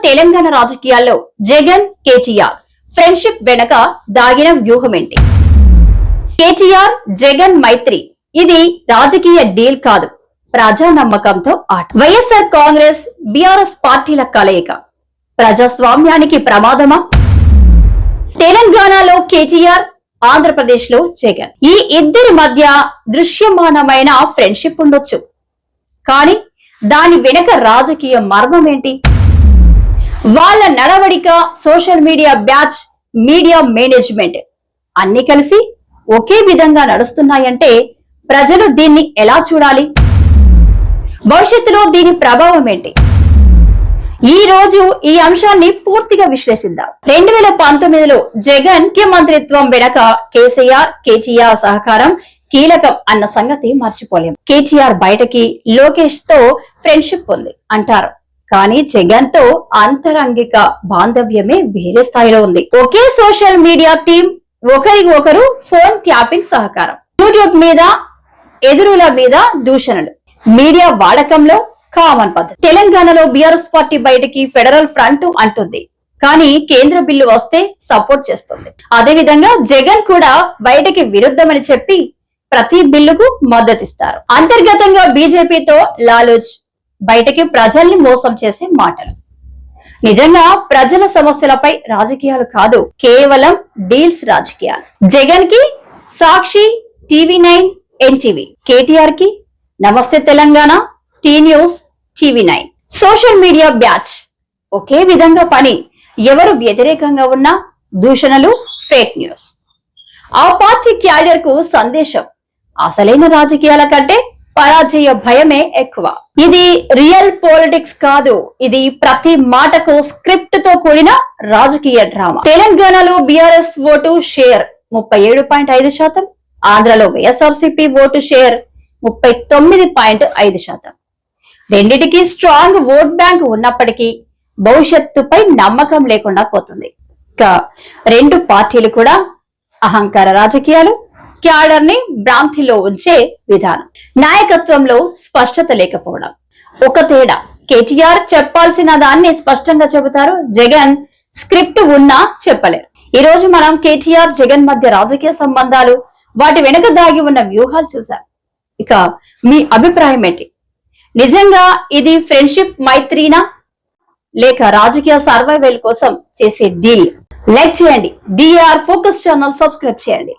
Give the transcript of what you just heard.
తెలంగాణ రాజకీయాల్లో జగన్ కేటీఆర్ ఫ్రెండ్షిప్ వెనక దాగిన వ్యూహం ఏంటి? కేటీఆర్ జగన్ మైత్రి ఇది రాజకీయ డీల్ కాదు, ప్రజా నమ్మకంతో ఆట. వైఎస్ఆర్ కాంగ్రెస్ బీఆర్ఎస్ పార్టీల కలయిక ప్రజాస్వామ్యానికి ప్రమాదమా? తెలంగాణలో కేటీఆర్, ఆంధ్రప్రదేశ్ లో జగన్, ఈ ఇద్దరి మధ్య దృశ్యమానమైన ఫ్రెండ్షిప్ ఉండొచ్చు, కానీ దాని వెనుక రాజకీయ మర్మం ఏంటి? వాళ్ళ నడవడిక, social media batch, media management అన్ని కలిసి ఒకే విధంగా నడుస్తున్నాయంటే ప్రజలు దీన్ని ఎలా చూడాలి? భవిష్యత్తులో దీని ప్రభావం ఏంటి? ఈ రోజు ఈ అంశాన్ని పూర్తిగా విశ్లేషిద్దాం. 2019లో జగన్ ముఖ్యమంత్రిత్వం వెనక కేసీఆర్, కేటీఆర్ సహకారం కీలకం అన్న సంగతి మర్చిపోలేం. కేటీఆర్ బయటకి లోకేష్ తో ఫ్రెండ్షిప్ ఉంది అంటారు, కానీ జగన్ తో అంతరంగిక బాంధవ్యమే వేరే స్థాయిలో ఉంది. ఒకే సోషల్ మీడియా టీం, ఒకరికి ఒకరు ఫోన్ ట్యాపింగ్ సహకారం, యూట్యూబ్ మీద ఎదురుల మీద దూషణలు, మీడియా వాడకంలో కామన్ పద్ధతి. తెలంగాణలో బీఆర్ఎస్ పార్టీ బయటికి ఫెడరల్ ఫ్రంట్ అంటుంది, కానీ కేంద్ర బిల్లు వస్తే సపోర్ట్ చేస్తుంది. అదేవిధంగా జగన్ కూడా బయటికి విరుద్ధమని చెప్పి ప్రతి బిల్లుకు మద్దతిస్తారు. అంతర్గతంగా బీజేపీతో లాలూచ్, బయటకి ప్రజల్ని మోసం చేసే మాటలు. నిజంగా ప్రజల సమస్యలపై రాజకీయాలు కాదు, కేవలం డీల్స్ రాజకీయాలు. జగన్ కి సాక్షి, టీవీ9, ఎన్టీవీ, కేటీఆర్ కి Namaste Telangana, T News, TV nine. Social media batch ఒకే విధంగా పని, ఎవరు వ్యతిరేకంగా ఉన్నా దూషణలు, ఫేక్ న్యూస్. ఆ పార్టీ క్యాడర్ కు సందేశం, అసలైన రాజకీయాల కంటే పరాజయ భయమే ఎక్కువ. ఇది రియల్ పాలిటిక్స్ కాదు, ఇది ప్రతి మాటకు స్క్రిప్ట్ తో కూడిన రాజకీయ డ్రామా. తెలంగాణలో బీఆర్ఎస్ ఓటు షేర్ 37.5%, ఆంధ్రలో వైఎస్ఆర్సీపీ ఓటు షేర్ 39.5%. రెండిటికి స్ట్రాంగ్ ఓట్ బ్యాంక్ ఉన్నప్పటికీ భవిష్యత్తుపై నమ్మకం లేకుండా పోతుంది. రెండు పార్టీలు కూడా అహంకార రాజకీయాలు, క్యాడర్ ని భ్రాంతిలో ఉంచే విధానం, నాయకత్వంలో స్పష్టత లేకపోవడం. ఒక తేడా, కేటీఆర్ చెప్పాల్సిన దాన్ని స్పష్టంగా చెబుతారు, జగన్ స్క్రిప్ట్ ఉన్నా చెప్పలేరు. ఈ రోజు మనం కేటీఆర్ జగన్ మధ్య రాజకీయ సంబంధాలు, వాటి వెనుక దాగి ఉన్న వ్యూహాలు చూసాం. ఇక మీ అభిప్రాయం ఏంటి? నిజంగా ఇది ఫ్రెండ్షిప్ మైత్రీనా, లేక రాజకీయ సర్వైవల్ కోసం చేసే డీల్? లైక్ చేయండి, డిఆర్ ఫోకస్ ఛానల్ సబ్స్క్రైబ్ చేయండి.